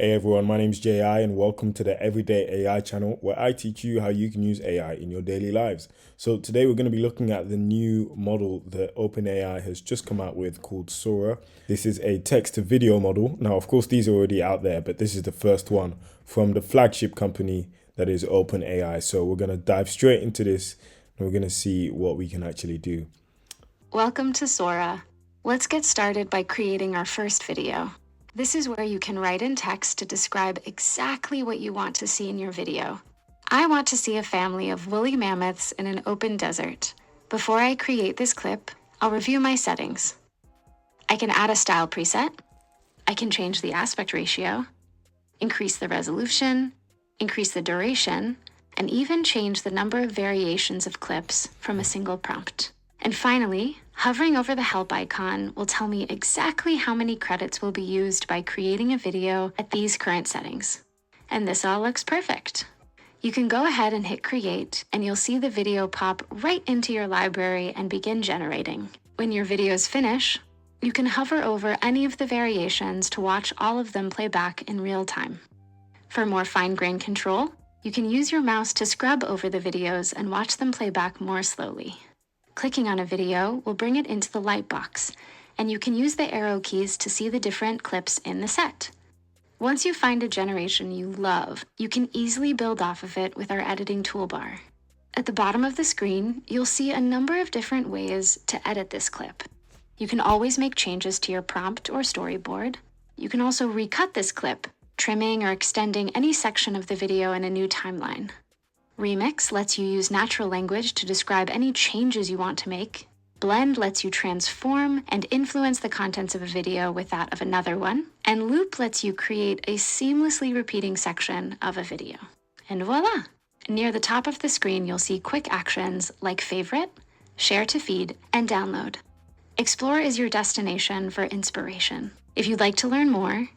Hey everyone, my name is JI and welcome to the Everyday AI channel where I teach you how you can use AI in your daily lives. So today we're going to be looking at the new model that OpenAI has just come out with called Sora. This is a text to video model. Now, of course, these are already out there, but this is the first one from the flagship company that is OpenAI. So we're going to dive straight into this and we're going to see what we can actually do. Welcome to Sora. Let's get started by creating our first video. This is where you can write in text to describe exactly what you want to see in your video. I want to see a family of woolly mammoths in an open desert. Before I create this clip, I'll review my settings. I can add a style preset. I can change the aspect ratio, increase the resolution, increase the duration, and even change the number of variations of clips from a single prompt. And finally, hovering over the help icon will tell me exactly how many credits will be used by creating a video at these current settings. And this all looks perfect. You can go ahead and hit create, and you'll see the video pop right into your library and begin generating. When your videos finish, you can hover over any of the variations to watch all of them play back in real time. For more fine-grained control, you can use your mouse to scrub over the videos and watch them play back more slowly. Clicking on a video will bring it into the lightbox, and you can use the arrow keys to see the different clips in the set. Once you find a generation you love, you can easily build off of it with our editing toolbar. At the bottom of the screen, you'll see a number of different ways to edit this clip. You can always make changes to your prompt or storyboard. You can also recut this clip, trimming or extending any section of the video in a new timeline. Remix lets you use natural language to describe any changes you want to make. Blend lets you transform and influence the contents of a video with that of another one. And Loop lets you create a seamlessly repeating section of a video. And voila! Near the top of the screen, you'll see quick actions like favorite, share to feed, and download. Explore is your destination for inspiration. If you'd like to learn more,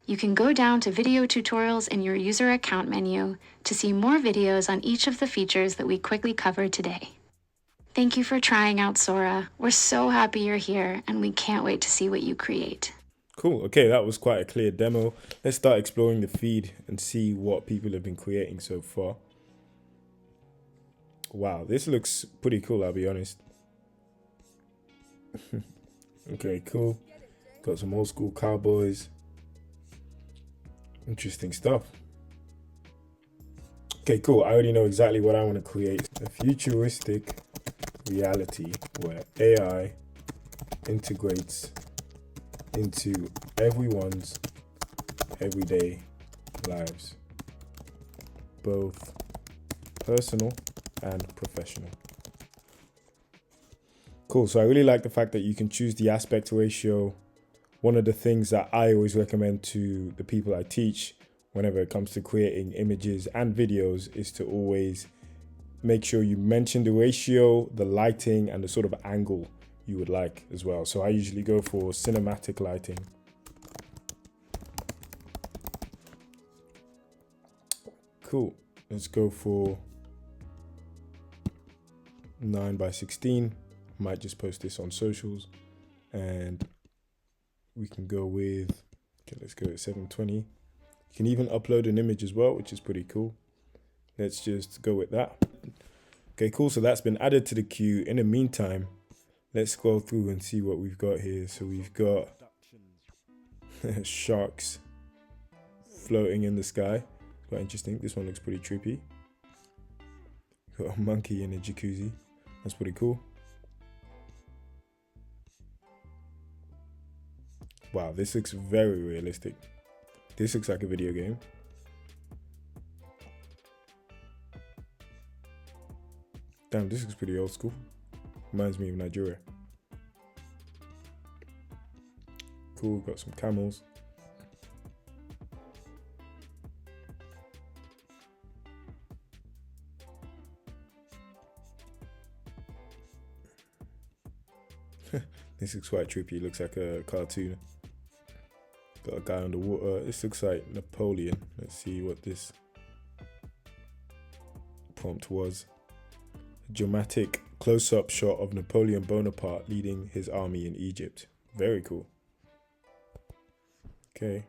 you can go down to video tutorials in your user account menu to see more videos on each of the features that we quickly covered today. Thank you for trying out Sora. We're so happy you're here, and we can't wait to see what you create. Cool. Okay, that was quite a clear demo. Let's start exploring the feed and see what people have been creating so far. Wow, this looks pretty cool, I'll be honest. Okay, cool. Got some old school cowboys. Interesting stuff. Okay, cool. I already know exactly what I want to create. A futuristic reality where AI integrates into everyone's everyday lives, both personal and professional. Cool. So I really like the fact that you can choose the aspect ratio. One of the things that I always recommend to the people I teach whenever it comes to creating images and videos is to always make sure you mention the ratio, the lighting, and the sort of angle you would like as well. So I usually go for cinematic lighting. Cool. Let's go for 9:16. Might just post this on socials, and we can go with, okay, let's go at 720. You can even upload an image as well, which is pretty cool. Let's just go with that. Okay, cool. So that's been added to the queue. In the meantime, let's scroll through and see what we've got here. So we've got sharks floating in the sky. Quite interesting. This one looks pretty trippy. Got a monkey in a jacuzzi. That's pretty cool. Wow, this looks very realistic. This looks like a video game. Damn, this looks pretty old school. Reminds me of Nigeria. Cool, got some camels. This looks quite trippy. Looks like a cartoon. Got a guy on the water. This looks like Napoleon. Let's see what this prompt was. A dramatic close-up shot of Napoleon Bonaparte leading his army in Egypt. Very cool. Okay.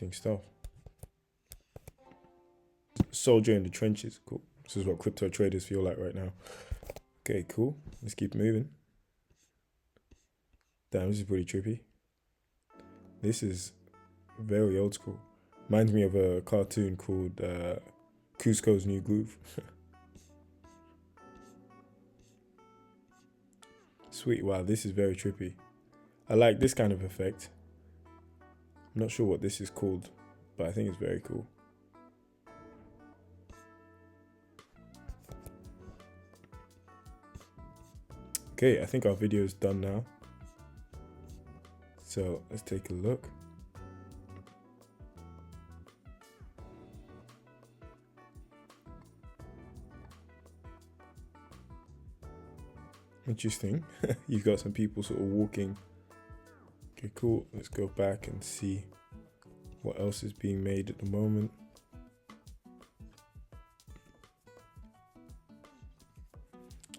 Interesting stuff. Soldier in the trenches. Cool. This is what crypto traders feel like right now. Okay, cool. Let's keep moving. Damn, this is pretty trippy. This is very old school. Reminds me of a cartoon called Cusco's New Groove. Sweet. Wow, this is very trippy. I like this kind of effect. I'm not sure what this is called, but I think it's very cool. Okay, I think our video is done now. So let's take a look. Interesting. You've got some people sort of walking. Okay, cool. Let's go back and see what else is being made at the moment.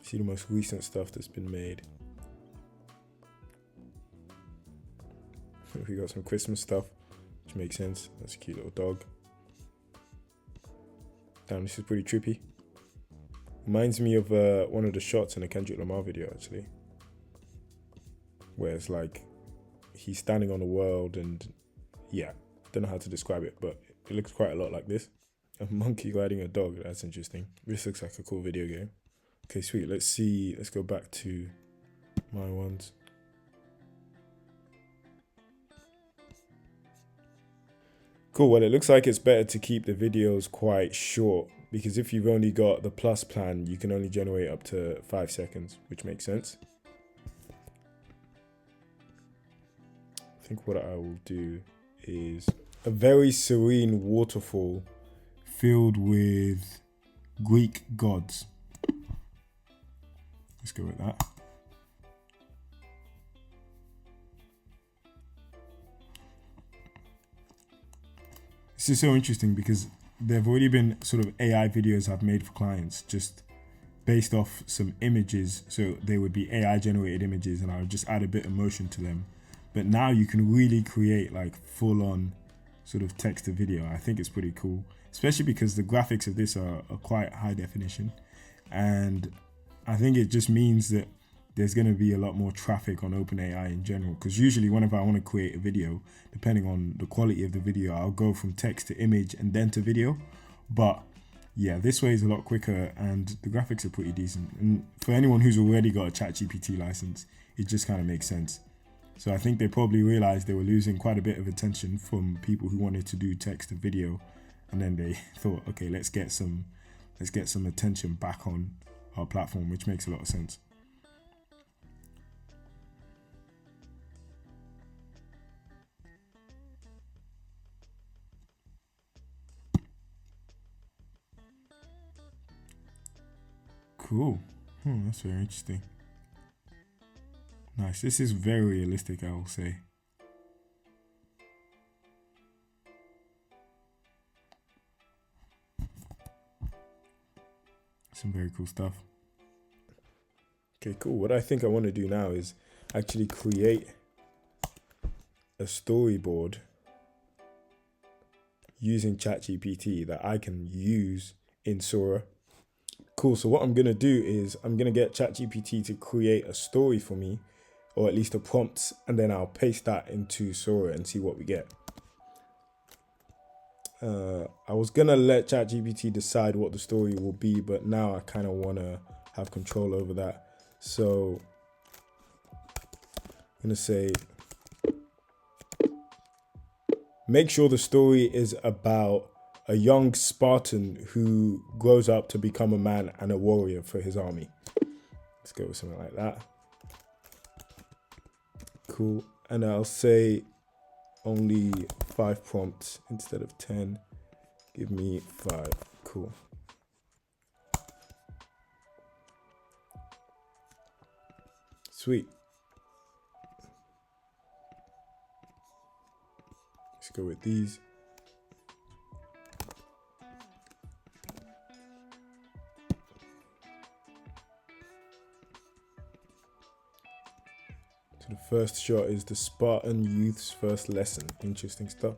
See the most recent stuff that's been made. We got some Christmas stuff, which makes sense. That's a cute little dog. Damn, this is pretty trippy. Reminds me of one of the shots in a Kendrick Lamar video, actually, where it's like he's standing on the world, and yeah, don't know how to describe it, but it looks quite a lot like this. A monkey riding a dog. That's interesting. This looks like a cool video game. Okay, sweet. Let's see. Let's go back to my ones. Cool. Well, it looks like it's better to keep the videos quite short, because if you've only got the plus plan, you can only generate up to 5 seconds, which makes sense. I think what I will do is a very serene waterfall filled with Greek gods. Let's go with that. This is so interesting because there have already been sort of AI videos I've made for clients just based off some images. So they would be AI generated images and I would just add a bit of motion to them. But now you can really create like full on sort of text to video. I think it's pretty cool, especially because the graphics of this are quite high definition. And I think it just means that there's going to be a lot more traffic on OpenAI in general, because usually whenever I want to create a video, depending on the quality of the video, I'll go from text to image and then to video. But yeah, this way is a lot quicker and the graphics are pretty decent. And for anyone who's already got a ChatGPT license, it just kind of makes sense. So I think they probably realized they were losing quite a bit of attention from people who wanted to do text to video, and then they thought, okay, let's get some attention back on our platform, which makes a lot of sense. Cool. That's very interesting. Nice. This is very realistic, I will say. Some very cool stuff. Okay, cool. What I think I want to do now is actually create a storyboard using ChatGPT that I can use in Sora. Cool. So what I'm going to do is I'm going to get ChatGPT to create a story for me, or at least a prompt, and then I'll paste that into Sora and see what we get. I was going to let ChatGPT decide what the story will be, but now I kind of want to have control over that. So I'm going to say, make sure the story is about a young Spartan who grows up to become a man and a warrior for his army. Let's go with something like that. Cool. And I'll say only 5 prompts instead of 10. Give me 5. Cool. Sweet. Let's go with these. So the first shot is the Spartan youth's first lesson. Interesting stuff.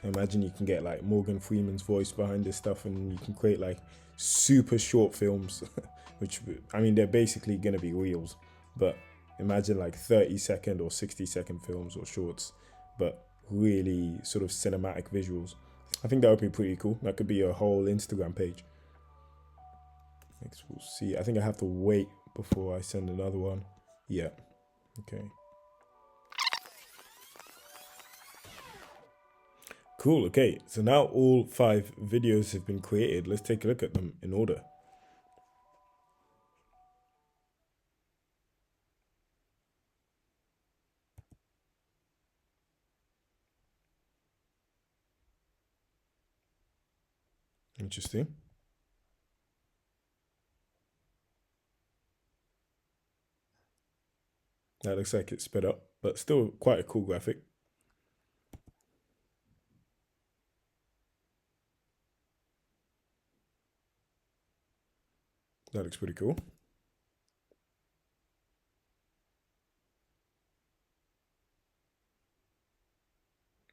Imagine you can get like Morgan Freeman's voice behind this stuff, and you can create like super short films, which, I mean, they're basically going to be reels, but imagine like 30-second or 60-second films or shorts, but really sort of cinematic visuals. I think that would be pretty cool. That could be a whole Instagram page. Next, we'll see. I think I have to wait before I send another one. Yeah. Okay. Cool. Okay. So now all 5 videos have been created. Let's take a look at them in order. Interesting. That looks like it's sped up, but still quite a cool graphic. That looks pretty cool.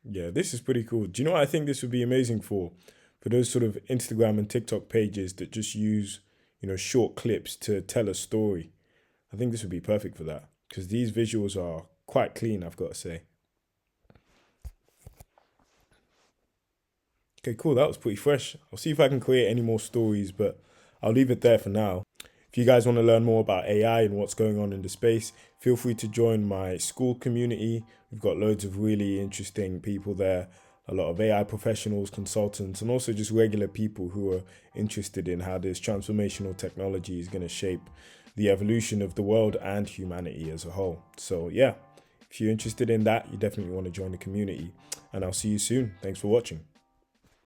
Yeah, this is pretty cool. Do you know what I think this would be amazing for? For those sort of Instagram and TikTok pages that just use, short clips to tell a story. I think this would be perfect for that, because these visuals are quite clean, I've got to say. Okay, cool. That was pretty fresh. I'll see if I can create any more stories, but I'll leave it there for now. If you guys want to learn more about AI and what's going on in the space, feel free to join my school community. We've got loads of really interesting people there, a lot of AI professionals, consultants, and also just regular people who are interested in how this transformational technology is going to shape the evolution of the world and humanity as a whole. So yeah, if you're interested in that, you definitely want to join the community, and I'll see you soon. Thanks for watching.